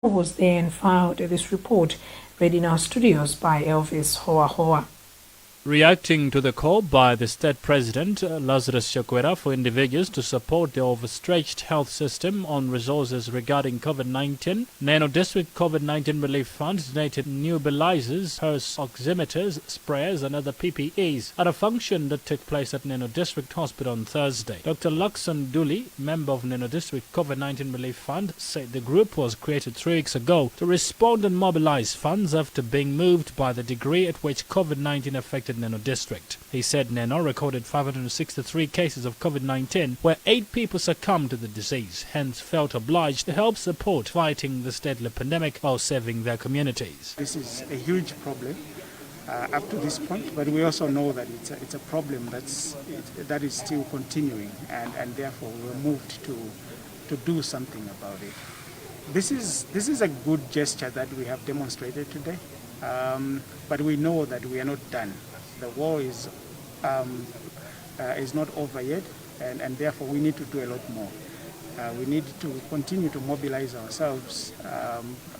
was there and filed this report, read in our studios by Elvis Hoa. Reacting to the call by the state president, Lazarus Chakwera, for individuals to support the overstretched health system on resources regarding COVID-19, Neno District COVID-19 Relief Fund donated nebulizers, pulse oximeters, sprayers and other PPEs at a function that took place at Neno District Hospital on Thursday. Dr. Luxon Dooley, member of Neno District COVID-19 Relief Fund, said the group was created 3 weeks ago to respond and mobilize funds after being moved by the degree at which COVID-19 affected Neno District. He said Neno recorded 563 cases of COVID-19, where 8 people succumbed to the disease, hence felt obliged to help support fighting the deadly pandemic while saving their communities. This is a huge problem up to this point, but we also know that it's a problem that is still continuing, and therefore we're moved to do something about it. This is a good gesture that we have demonstrated today, but we know that we are not done. The war is not over yet, and therefore we need to do a lot more. We need to continue to mobilize ourselves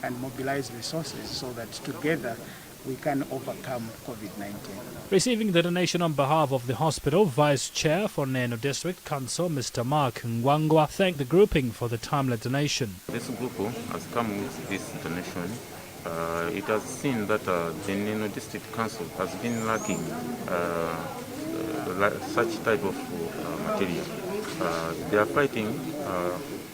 and mobilize resources so that together we can overcome COVID-19. Receiving the donation on behalf of the hospital, Vice Chair for Neno District Council, Mr. Mark Ngwangwa, thanked the grouping for the timely donation. This group has come with this donation. It has seen that the Neno District Council has been lacking such type of material. They are fighting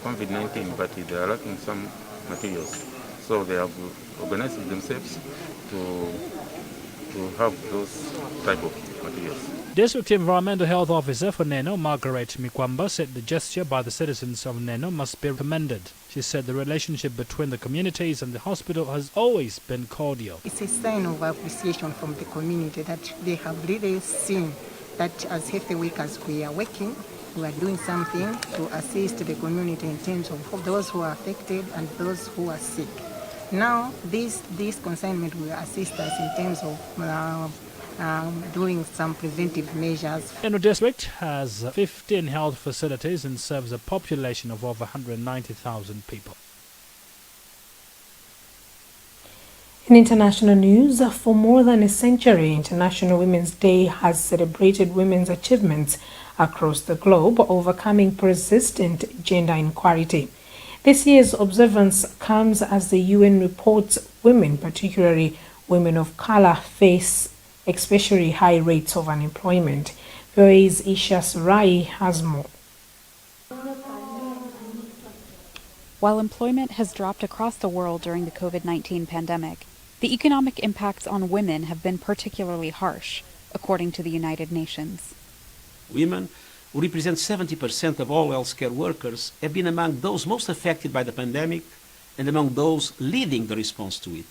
COVID-19, but they are lacking some materials. So they have organized themselves to have those type of materials. District Environmental Health Officer for Neno, Margaret Mikwamba, said the gesture by the citizens of Neno must be commended. She said the relationship between the communities and the hospital has always been cordial. It's a sign of appreciation from the community that they have really seen that as health workers we are working, we are doing something to assist the community in terms of those who are affected and those who are sick. Now, this consignment will assist us in terms of doing some preventive measures. Neno District has 15 health facilities and serves a population of over 190,000 people. In international news, for more than a century, International Women's Day has celebrated women's achievements across the globe, overcoming persistent gender inequality. This year's observance comes as the UN reports women, particularly women of color, face especially high rates of unemployment. VOA's Isha Surai has more. While employment has dropped across the world during the COVID-19 pandemic, the economic impacts on women have been particularly harsh, according to the United Nations. Women, who represent 70% of all healthcare workers, have been among those most affected by the pandemic and among those leading the response to it.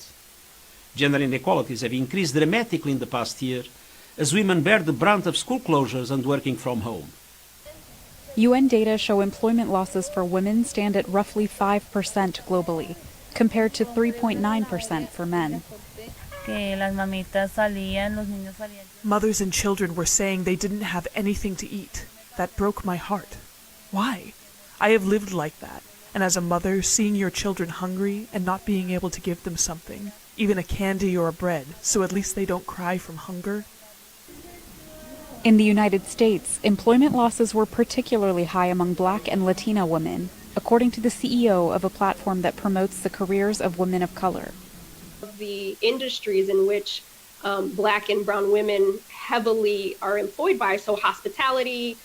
Gender inequalities have increased dramatically in the past year as women bear the brunt of school closures and working from home. UN data show employment losses for women stand at roughly 5% globally, compared to 3.9% for men. Mothers and children were saying they didn't have anything to eat. That broke my heart. Why? I have lived like that, and as a mother, seeing your children hungry and not being able to give them something, even a candy or a bread, so at least they don't cry from hunger. In the United States, employment losses were particularly high among Black and Latina women, according to the CEO of a platform that promotes the careers of women of color. The industries in which Black and brown women heavily are employed by, so hospitality,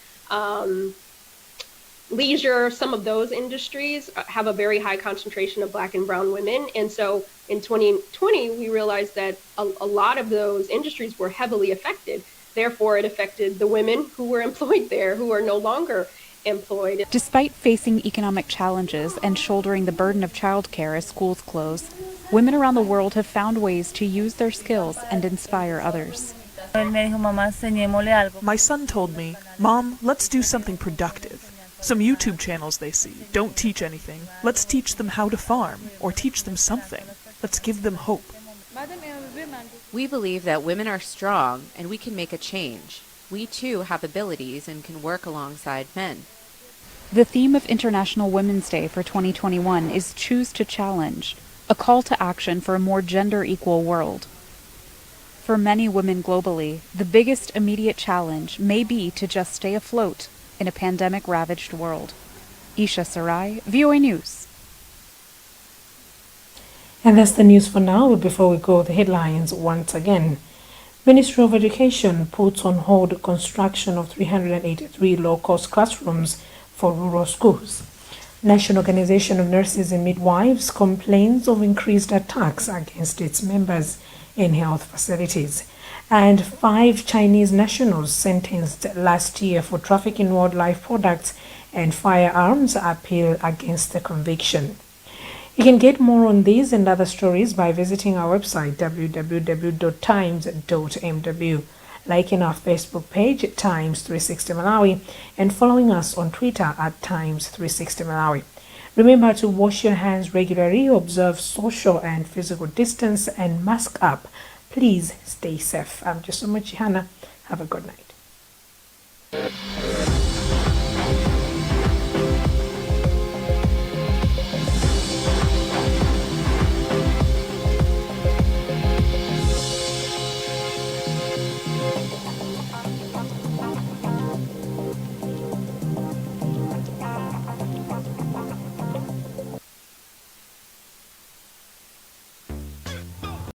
leisure, some of those industries have a very high concentration of Black and brown women. And so in 2020, we realized that a lot of those industries were heavily affected. Therefore, it affected the women who were employed there, who are no longer employed. Despite facing economic challenges and shouldering the burden of childcare as schools close, women around the world have found ways to use their skills and inspire others. My son told me, "Mom, let's do something productive. Some YouTube channels they see don't teach anything. Let's teach them how to farm, or teach them something. Let's give them hope." We believe that women are strong and we can make a change. We too have abilities and can work alongside men. The theme of International Women's Day for 2021 is Choose to Challenge, a call to action for a more gender-equal world. For many women globally, the biggest immediate challenge may be to just stay afloat in a pandemic-ravaged world. Isha Sarai, VOA News. And that's the news for now. But before we go, the headlines once again. Ministry of Education puts on hold construction of 383 low-cost classrooms for rural schools. National Organization of Nurses and Midwives complains of increased attacks against its members in health facilities. And 5 Chinese nationals sentenced last year for trafficking wildlife products and firearms appeal against the conviction. You can get more on these and other stories by visiting our website www.times.mw, liking our Facebook page at Times 360 Malawi, and following us on Twitter at Times 360 Malawi. Remember to wash your hands regularly, observe social and physical distance, and mask up. Please stay safe. I'm Josumo Chihana. Have a good night.